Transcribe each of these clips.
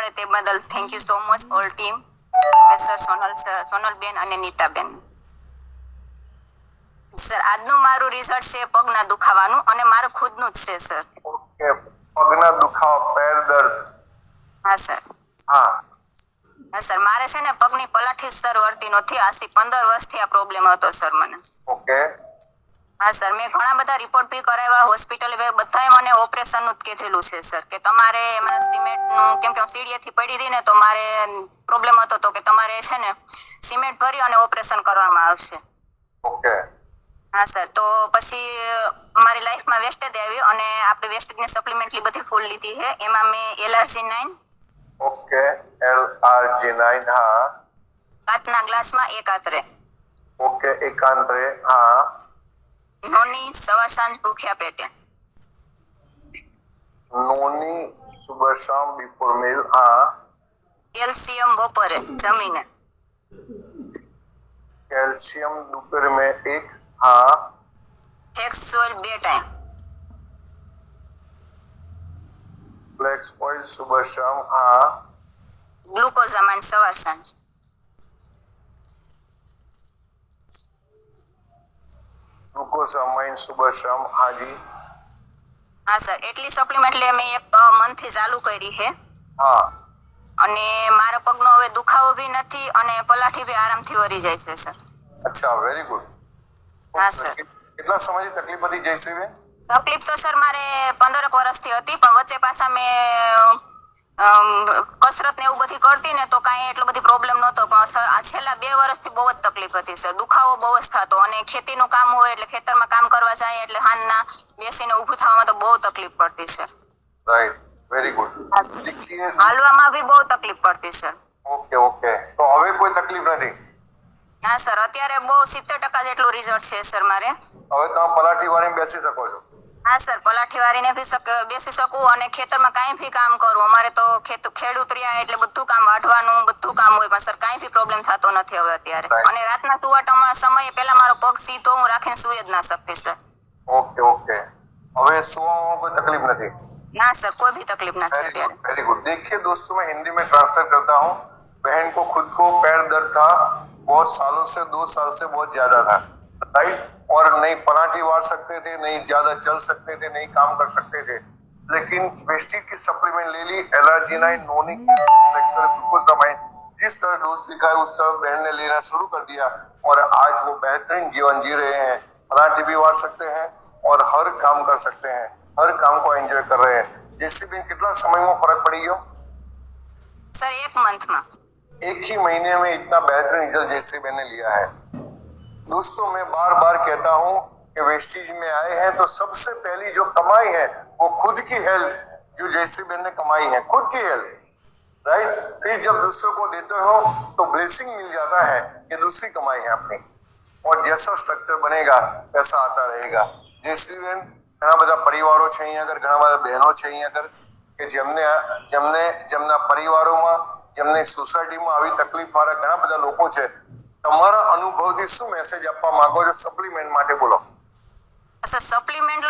મળે તે બદલ thank you so much all team, professor Sonalben અને નીતાબેન. સર, આજનું મારું રિઝલ્ટ છે પગના દુખાવાનું અને મારું ખુદનું જ છે સર. ઓકે, પગના દુખાવા, પેર દર્દ. હા સર. હા સર, મારે છે ને પગની પલાઠી સર વળતી નથી. આજથી 15 વર્ષથી આ પ્રોબ્લેમ હતો સર મને. ઓકે. હા સર, મેં ઘણા બધા રિપોર્ટ બી કરાવ્યા, હોસ્પિટલ બધાએ મને ઓપરેશન નું જ કીધેલું છે સર, કે તમારે એમાં સિમેન્ટનું, કેમ કે હું સીડીએથી પડી હતી ને તો મારે પ્રોબ્લેમ હતો તો કે તમારે છે ને સિમેન્ટ ભરી અને ઓપરેશન કરવામાં આવશે. ઓકે. હા સર, તો પછી મારી લાઈફમાં વેસ્ટેજ આવી અને આપણે વેસ્ટેજની સપ્લિમેન્ટલી બધી ફૂલ લીધી છે. એમાં મેં LRG9. Okay, LRG9. હા. કાચના ગ્લાસમાં એક આતરે. ઓકે, એકાંતરે. હા. નોની સવાર સાંજ ભૂખ્યા પેટે. નોની સુબહ શામ બિફોર મીલ. હા. કેલ્શિયમ બપોરે જમીને. कैल्शियम दोपहर में एक. हाँ. Flax oil 2 time. Flax oil सुबह शाम. हाँ. ગ્લુકોઝામાઇન સવાર સાંજ. ग्लूकोसामाइन सुबह शाम. हाँ जी. હા સર, એટલી સપ્લિમેન્ટ મેં 1 મંથથી ચાલુ કરી છે हाँ. અને મારા પગનો હવે દુખાવો બી નથી અને પલાઠી બી આરામથી વળી જાય છે સર. अच्छा, वेरी गुड. હા સર. કેટલા સમયથી તકલીફ હતી જયશ્રીબેન? તકલીફ તો સર મારે 15 વર્ષથી હતી, પણ વચ્ચે પાછા મેં કસરત ને એવું બધી કરતી ને તો કાંઈ એટલો બધી પ્રોબ્લેમ નહોતો, પણ સર આ છેલ્લા 2 વર્ષથી બહુ જ તકલીફ હતી સર. દુખાવો બહુ જ થતો અને ખેતીનું કામ હોય એટલે ખેતરમાં કામ કરવા જાય એટલે હાંજના બેસીને ઊભું થવામાં તો બહુ તકલીફ પડતી સર. Right, very good. હાલવામાં બી બહુ તકલીફ પડતી સર. ઓકે ઓકે, તો હવે કોઈ તકલીફ નથી? ના સર, અત્યારે બહુ 70% જેટલું રિઝલ્ટ છે સર મારે. હવે તમે પલાઠી વાળીને બેસી શકો છો? હા સર, પલાઠી વાળીને બી બેસી શકું અને ખેતરમાં કાંઈ બી કામ કરું. અમારે તો ખેડૂત રહ્યા એટલે બધું કામ, વાઢવાનું બધું કામ હોય, પણ સર કાંઈ બી પ્રોબ્લેમ થતો નથી હવે અત્યારે. અને રાતના સુવાટામાં સમયે પહેલા મારો પગ સીધો હું રાખીને સુઈ જ ના શકતી સર. ओके ओके, હવે સુવામાં કોઈ તકલીફ નથી? ना सर, कोई भी तकलीफ ना है अत्यारे। Very good. देखिए दोस्तों, मैं हिंदी में ट्रांसलेट करता हूँ. बहन को खुद को पैर दर्द था, बहुत सालों से, 2 साल से बहुत ज्यादा था, राइट. और नहीं पराठी वार सकते थे, नहीं ज्यादा चल सकते थे, नहीं काम कर सकते थे, लेकिन वेस्टिज की सप्लीमेंट ले ली. LRG9, नोनी, ग्लूकोसामाइन, जिस तरह डोज लिखा है उस तरह बहन ने लेना शुरू कर दिया और आज वो बेहतरीन जीवन जी रहे हैं. पराठी भी वार सकते हैं और हर काम कर सकते हैं, हर काम को एंजॉय कर रहे हैं. जैसे कितना समय में फर्क पड़ी गयो सर? 1 मंथ में, 1 ही महीने में इतना बेहतरीन रिजल्ट जैसे मैंने लिया है. दोस्तों, मैं बार बार कहता हूं कि वेस्टीज में आए हैं तो सबसे पहली जो कमाई है वो खुद की हेल्थ, जो जैसे मैंने कमाई है खुद की हेल्थ, राइट. फिर जब दूसरों को देते हो तो ब्लेसिंग मिल जाता है, ये दूसरी कमाई है अपनी. और जैसा स्ट्रक्चर बनेगा वैसा आता रहेगा. जैसे ઘણા બધા પરિવારો છે અહીંયા આગળ, ઘણા બધા બહેનો છે અહીંયા આગળ કે જેમના પરિવારોમાં, જેમની સોસાયટીમાં આવી તકલીફ વાળા ઘણા બધા લોકો છે. તમારા અનુભવથી શું મેસેજ આપવા માંગો છો સપ્લિમેન્ટ માટે? બોલો. સર, સપ્લિમેન્ટ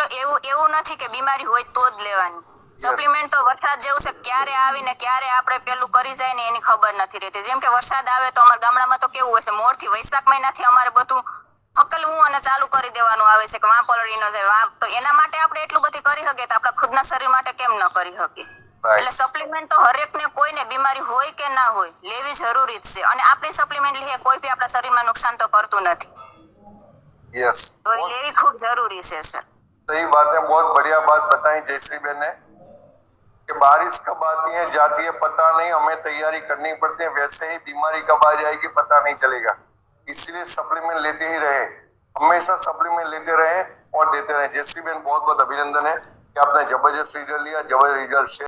એવું નથી કે બીમારી હોય તો જ લેવાની. સપ્લિમેન્ટ તો વરસાદ જેવું છે, ક્યારે આવીને ક્યારે આપણે પેલું કરી જાય ને એની ખબર નથી રહેતી. જેમ કે વરસાદ આવે તો અમારા ગામડામાં તો કેવું હોય છે, મોરથી વૈશાખ મહિનાથી અમારે બધું હકલવું અને ચાલુ કરી દેવાનું આવે છે કે વાં પલળી ન જાય. તો એના માટે આપણે એટલું બધી કરી શકીએ તો આપણા ખુદના શરીર માટે કેમ ન કરી શકીએ? એટલે સપ્લિમેન્ટ તો હરેકને, કોઈને બીમારી હોય કે ના હોય, લેવી જરૂરી જ છે. અને આપણી સપ્લિમેન્ટ લઈએ કોઈ બી આપણા શરીરમાં નુકસાન તો કરતું નથી. यस, तो लेवी खूब जरूरी है सर. सही बात है. बहुत बढ़िया बात बताई जयश्री बहन ने कि बारिश कब आती है जाती है पता नहीं, हमें तैयारी करनी पड़ती है. वैसे ही बीमारी कब आ जाएगी पता नहीं चलेगा. इसलिए सप्लीमेंट लेते ही रहे, हमेशा सप्लीमेंट लेते रहे और देते रहे. जयश्री बहन, बहुत बहुत अभिनंदन है कि आपने जबरदस्त रिजल्ट लिया, जबरदस्त रिजल्ट